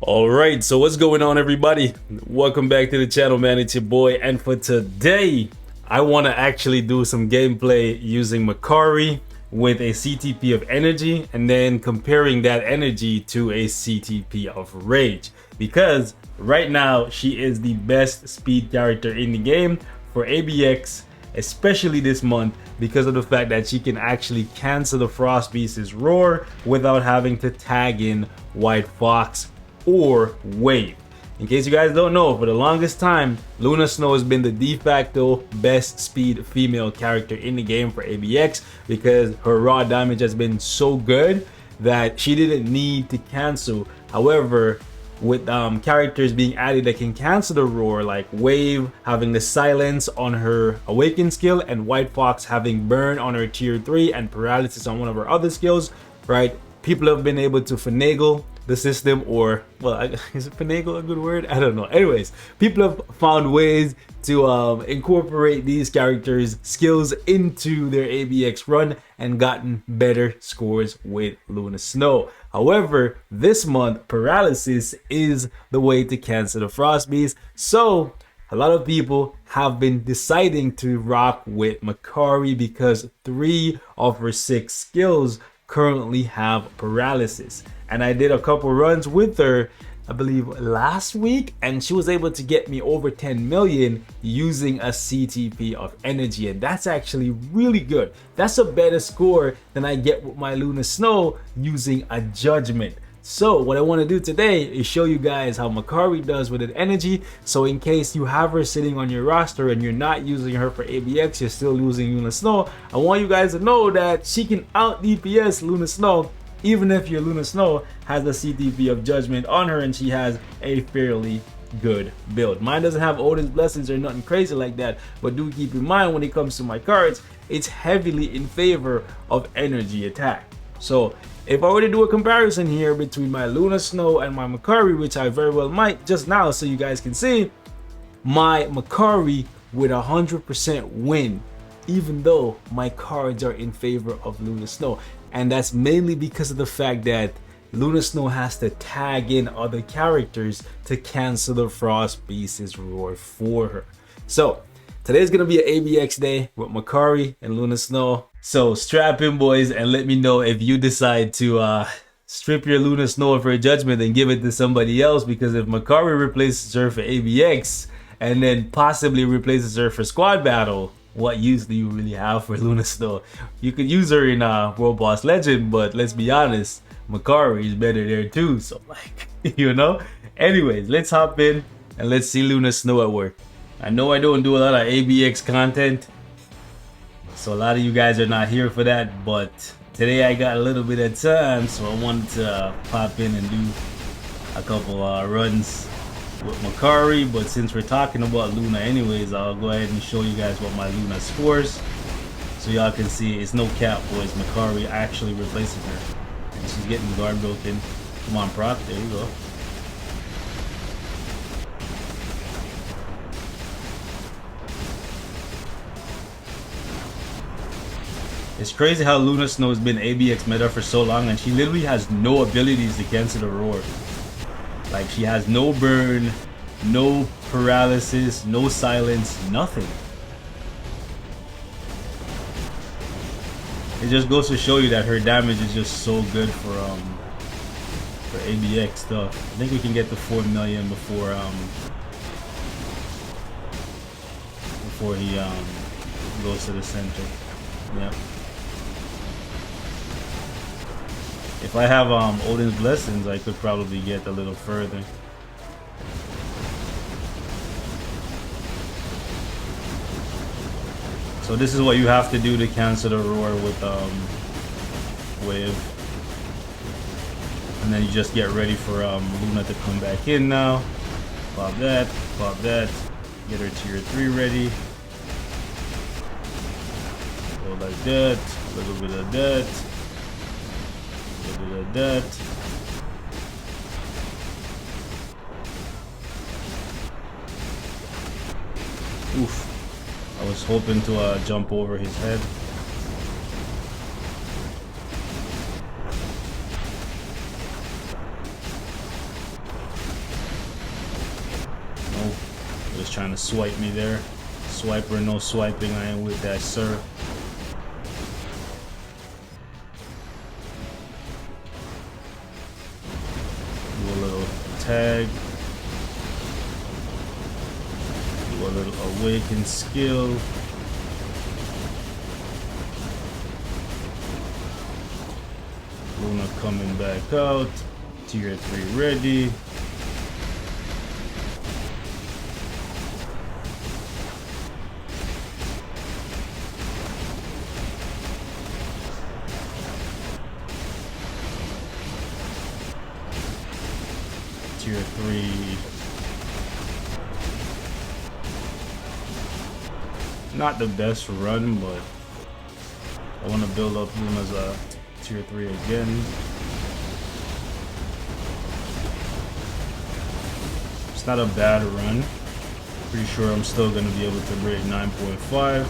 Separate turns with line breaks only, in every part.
Alright, so what's going on, everybody? Welcome back to the channel, man. It's your boy, and for today I want to actually do some gameplay using Makari with a CTP of energy and then comparing that energy to a CTP of rage, because right now she is the best speed character in the game for ABX, especially this month, because of the fact that she can actually cancel the Frost Beast's roar without having to tag in White Fox or Wave. In case you guys don't know, for the longest time, Luna Snow has been the de facto best speed female character in the game for ABX, because her raw damage has been so good that she didn't need to cancel. However, with characters being added that can cancel the roar, like Wave having the silence on her awaken skill and White Fox having burn on her tier 3 and paralysis on one of her other skills, right? People have been able to finagle the system, or, well, is it finagle a good word? I don't know. Anyways, people have found ways to incorporate these characters' skills into their ABX run and gotten better scores with Luna Snow. However, this month, paralysis is the way to cancel the Frost Beast, so a lot of people have been deciding to rock with Makari because 3 of her 6 skills currently have paralysis. And I did a couple runs with her, I believe last week, and she was able to get me over 10 million using a CTP of energy, and that's actually really good. That's a better score than I get with my Luna Snow using a judgment. So what I want to do today is show you guys how Makari does with an energy, so in case you have her sitting on your roster and you're not using her for ABX, you're still using Luna Snow, I want you guys to know that she can out DPS Luna Snow, even if your Luna Snow has a CTP of Judgment on her and she has a fairly good build. Mine doesn't have Odin's Blessings or nothing crazy like that, but do keep in mind when it comes to my cards, it's heavily in favor of energy attack. So if I were to do a comparison here between my Luna Snow and my Makari, which I very well might just now so you guys can see, my Makari with 100% win, even though my cards are in favor of Luna Snow. And that's mainly because of the fact that Luna Snow has to tag in other characters to cancel the Frost Beast's roar for her. So today's gonna be an ABX day with Makari and Luna Snow. So strap in, boys, and let me know if you decide to strip your Luna Snow of her judgment and give it to somebody else, because if Makari replaces her for ABX and then possibly replaces her for squad battle, what use do you really have for Luna Snow? You could use her in World Boss Legend, but let's be honest, Makari is better there too, so like, you know? Anyways, let's hop in and let's see Luna Snow at work. I know I don't do a lot of ABX content, so a lot of you guys are not here for that, but today I got a little bit of time, so I wanted to pop in and do a couple runs with Makari. But since we're talking about Luna anyways, I'll go ahead and show you guys what my Luna scores, so y'all can see it's no cap, boys. Makari actually replacing her, and she's getting guard broken. Come on, proc, there you go. It's crazy how Luna Snow has been ABX meta for so long, and she literally has no abilities to cancel the roar. Like, she has no burn, no paralysis, no silence, nothing. It just goes to show you that her damage is just so good for ABX stuff. I think we can get to 4 million before he goes to the center. Yeah. If I have Odin's Blessings, I could probably get a little further. So this is what you have to do to cancel the roar with Wave. And then you just get ready for Luna to come back in now. Pop that, get her tier 3 ready. Go like that, a little bit of that. That. Oof. I was hoping to jump over his head. Just trying to swipe me there. Swiper, no swiping. I ain't with that, sir. Do a little tag. Do a little awaken skill. Luna coming back out. Tier 3 ready. Tier 3. Not the best run, but I want to build up Luna's Tier 3 again. It's not a bad run. Pretty sure I'm still going to be able to break 9.5,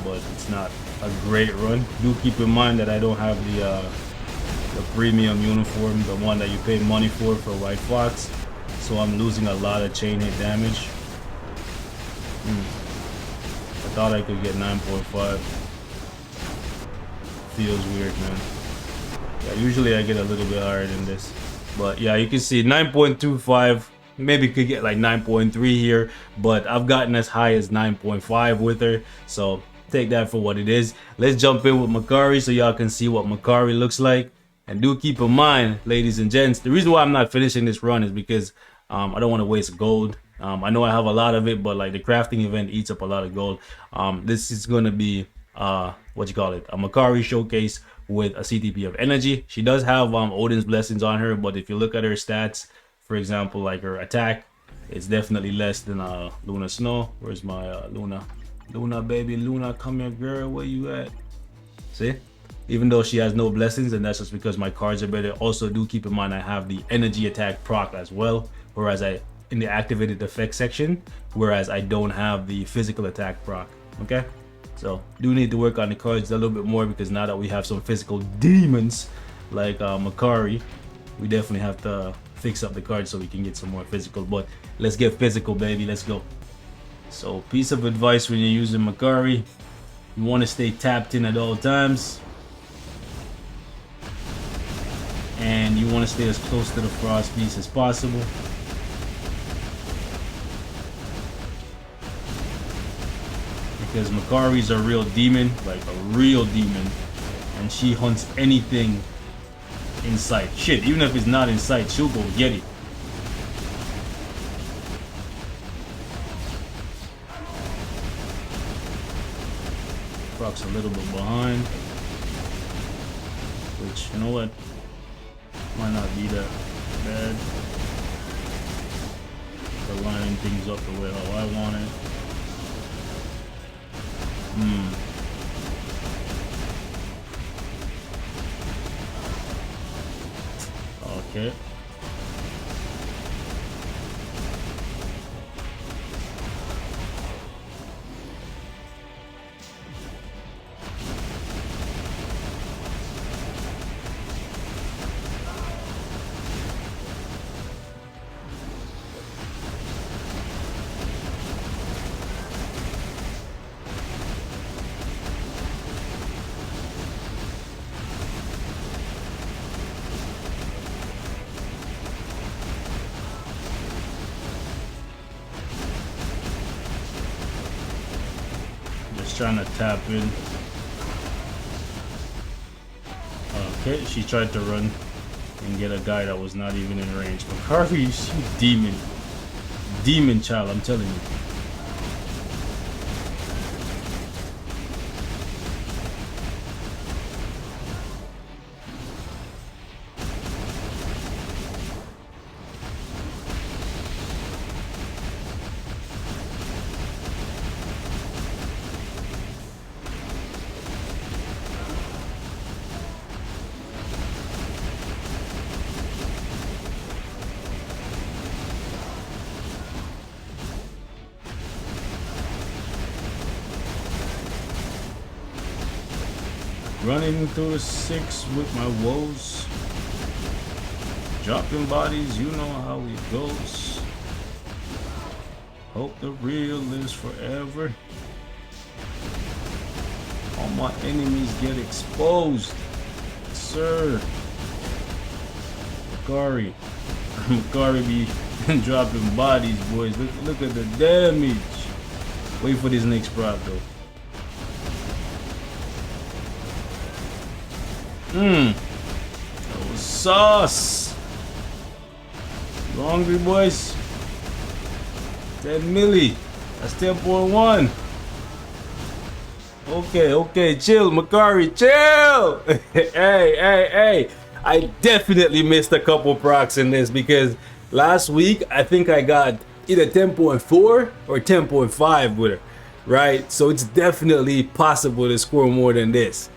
but it's not a great run. Do keep in mind that I don't have the premium uniform, the one that you pay money for White Fox, so I'm losing a lot of chain hit damage. I thought I could get 9.5. Feels weird, man. Yeah, usually I get a little bit higher than this, but yeah, you can see 9.25. Maybe could get like 9.3 here, but I've gotten as high as 9.5 with her, so take that for what it is. Let's jump in with Makari so y'all can see what Makari looks like. And do keep in mind, ladies and gents, the reason why I'm not finishing this run is because I don't want to waste gold. I know I have a lot of it, but like the crafting event eats up a lot of gold. This is going to be what you call it, a Makari showcase with a CTP of energy. She does have Odin's blessings on her, but if you look at her stats, for example, like her attack, it's definitely less than Luna Snow. Where's my Luna? Luna, baby, Luna, come here, girl. Where you at? See? Even though she has no blessings, and that's just because my cards are better. Also, do keep in mind I have the energy attack proc as well, whereas in the activated effect section, whereas I don't have the physical attack proc. Okay, so do need to work on the cards a little bit more, because now that we have some physical demons like Makari, we definitely have to fix up the cards so we can get some more physical. But let's get physical, baby. Let's go. So, piece of advice when you're using Makari, you want to stay tapped in at all times. And you want to stay as close to the frost beast as possible. Because Makari's a real demon, like a real demon. And she hunts anything in sight. Shit, even if it's not in sight, she'll go get it. Proc's a little bit behind. Which, you know what? Might not be that bad. For lining things up the way how I want it. Okay. Trying to tap in. Okay, she tried to run and get a guy that was not even in range. Makari, she demon child, I'm telling you. Running through the 6 with my woes. Dropping bodies, you know how it goes. Hope the real lives forever. All my enemies get exposed. Sir. Makari. Makari be dropping bodies, boys. Look at the damage. Wait for this next prop though. That was sauce. You hungry, boys? 10 milli. That's 10.1. Okay, chill, Makari, chill. Hey. I definitely missed a couple procs in this because last week I think I got either 10.4 or 10.5 with her, right? So it's definitely possible to score more than this.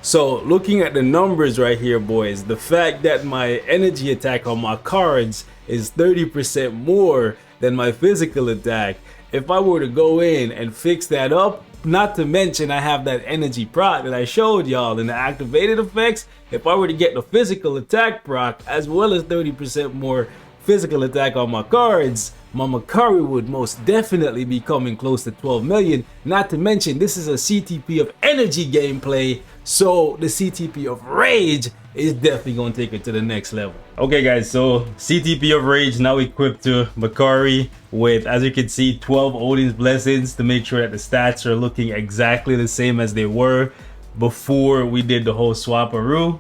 So looking at the numbers right here, boys, the fact that my energy attack on my cards is 30% more than my physical attack, if I were to go in and fix that up, not to mention I have that energy proc that I showed y'all in the activated effects, if I were to get the physical attack proc as well as 30% more physical attack on my cards, my Makari would most definitely be coming close to 12 million. Not to mention this is a CTP of energy gameplay, so the CTP of rage is definitely going to take it to the next level. Okay guys, so CTP of rage now equipped to Makari with, as you can see, 12 Odin's blessings to make sure that the stats are looking exactly the same as they were before we did the whole swap-a-roo.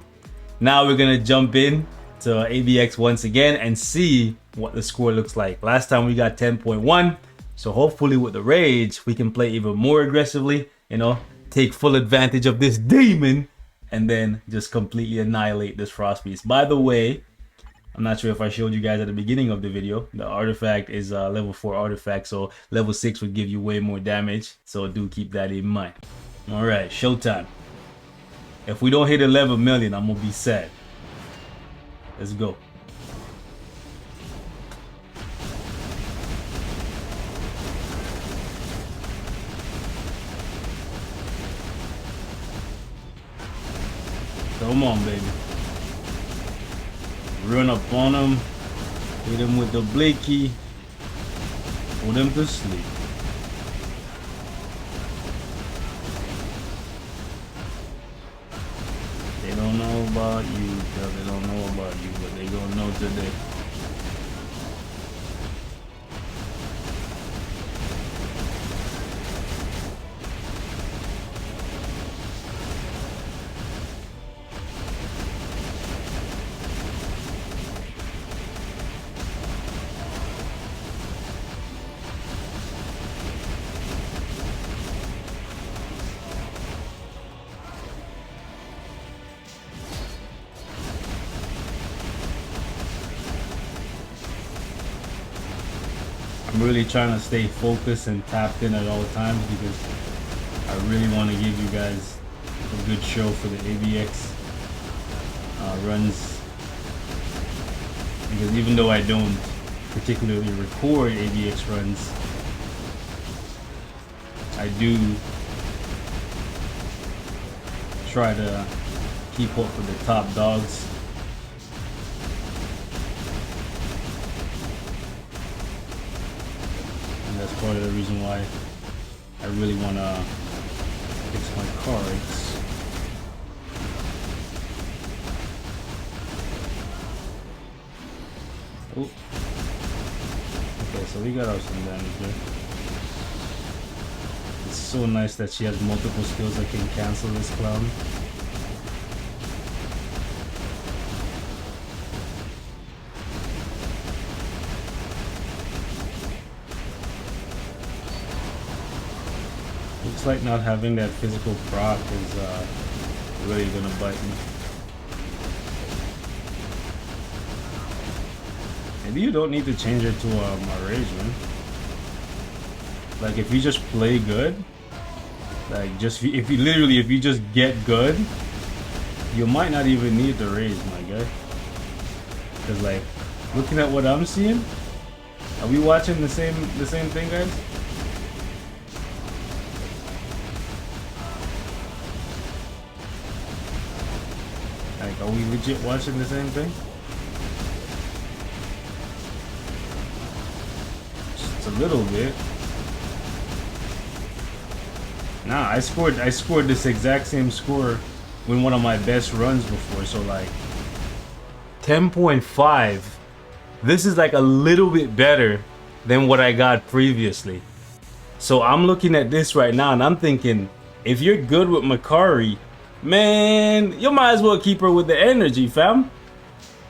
Now we're gonna jump in to ABX once again and see what the score looks like. Last time we got 10.1, so hopefully with the rage we can play even more aggressively, you know, take full advantage of this demon and then just completely annihilate this frost beast. By the way, I'm not sure if I showed you guys at the beginning of the video, the artifact is a level 4 artifact, so level 6 would give you way more damage, so do keep that in mind. All right, showtime. If we don't hit 11 million, I'm gonna be sad. Let's go. Come on, baby. Run up on them. Hit them with the Blakey. Put them to sleep. They don't know about you, girl. They don't know about you, but they gonna know today. I'm really trying to stay focused and tapped in at all times because I really want to give you guys a good show for the ABX runs, because even though I don't particularly record ABX runs, I do try to keep up with the top dogs. That's part of the reason why I really want to fix my cards. Oh. Okay, so we got out some damage there. It's so nice that she has multiple skills that can cancel this clown. Looks like not having that physical proc is really gonna bite me. Maybe you don't need to change it to my rage, man. Like if you just play good, like just if you just get good, you might not even need the rage, my guy. Cause like looking at what I'm seeing, are we watching the same thing, guys? Like, are we legit watching the same thing? just a little bit. Nah, I scored this exact same score with one of my best runs before, so like 10.5. This is like a little bit better than what I got previously. So I'm looking at this right now and I'm thinking, if you're good with Makari, man, you might as well keep her with the energy, fam.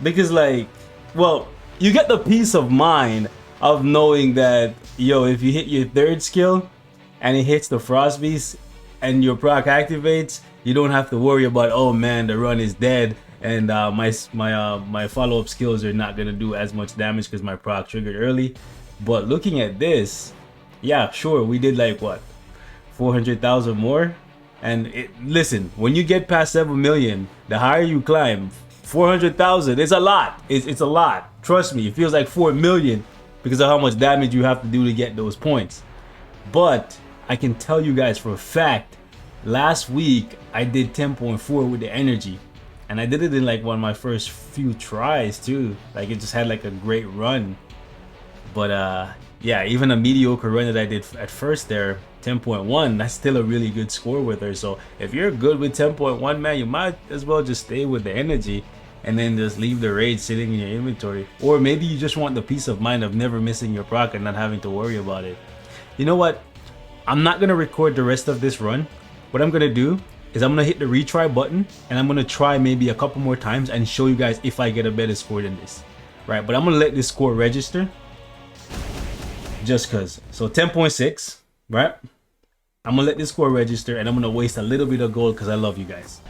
Because like, well, you get the peace of mind of knowing that, yo, if you hit your third skill and it hits the Frost Beast and your proc activates, you don't have to worry about, oh man, the run is dead and my follow-up skills are not gonna do as much damage because my proc triggered early. But looking at this, yeah, sure, we did like what, 400,000 more. And listen, when you get past 7 million, the higher you climb, 400,000 is a lot. It's a lot. Trust me, it feels like 4 million because of how much damage you have to do to get those points. But I can tell you guys for a fact, last week I did 10.4 with the energy. And I did it in like one of my first few tries too. Like it just had like a great run. But yeah, even a mediocre run that I did at first there, 10.1, that's still a really good score with her. So if you're good with 10.1, man, you might as well just stay with the energy and then just leave the rage sitting in your inventory. Or maybe you just want the peace of mind of never missing your proc and not having to worry about it. You know what? I'm not gonna record the rest of this run. What I'm gonna do is I'm gonna hit the retry button and I'm gonna try maybe a couple more times and show you guys if I get a better score than this. Right, but I'm gonna let this score register just cause. So 10.6, right? I'm gonna let this score register and I'm gonna waste a little bit of gold because I love you guys.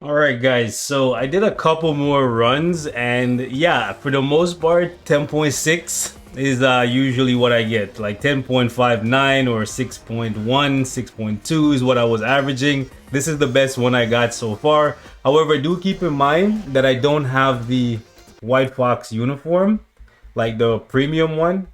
Alright guys, so I did a couple more runs and yeah, for the most part 10.6 is usually what I get. Like 10.59 or 6.1, 6.2 is what I was averaging. This is the best one I got so far. However, do keep in mind that I don't have the White Fox uniform, like the premium one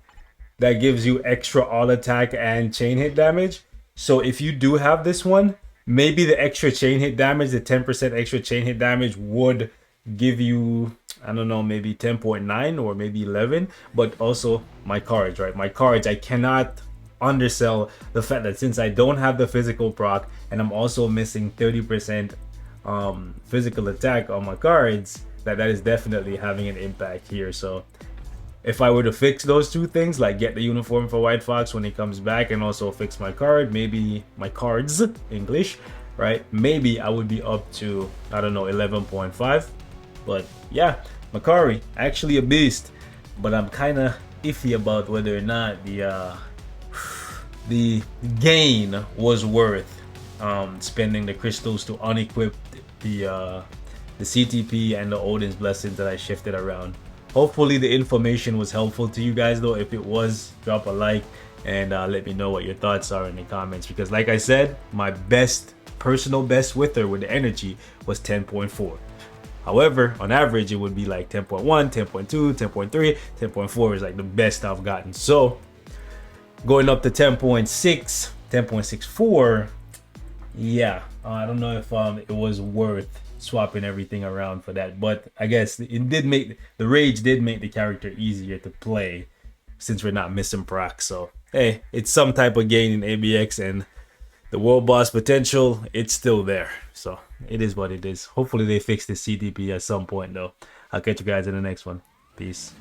that gives you extra all attack and chain hit damage. So if you do have this one, maybe the extra chain hit damage, the 10% extra chain hit damage would give you, I don't know, maybe 10.9 or maybe 11. But also my cards, right? My cards, I cannot undersell the fact that since I don't have the physical proc and I'm also missing 30% physical attack on my cards, that is definitely having an impact here. So if I were to fix those two things, like get the uniform for White Fox when he comes back and also fix my card, maybe my cards, English, right? Maybe I would be up to, I don't know, 11.5. But yeah, Makari, actually a beast. But I'm kind of iffy about whether or not the gain was worth spending the crystals to unequip the CTP and the Odin's blessings that I shifted around. Hopefully the information was helpful to you guys though. If it was, drop a like and let me know what your thoughts are in the comments, because like I said, my personal best with her with the energy was 10.4. However, on average it would be like 10.1, 10.2, 10.3, 10.4 is like the best I've gotten. So going up to 10.6, 10.64, yeah, I don't know if it was worth swapping everything around for that, but I guess it did make the rage did make the character easier to play since we're not missing proc. So hey, it's some type of gain in ABX, and the world boss potential, it's still there. So it is what it is. Hopefully they fix the CTP at some point though. I'll catch you guys in the next one. Peace.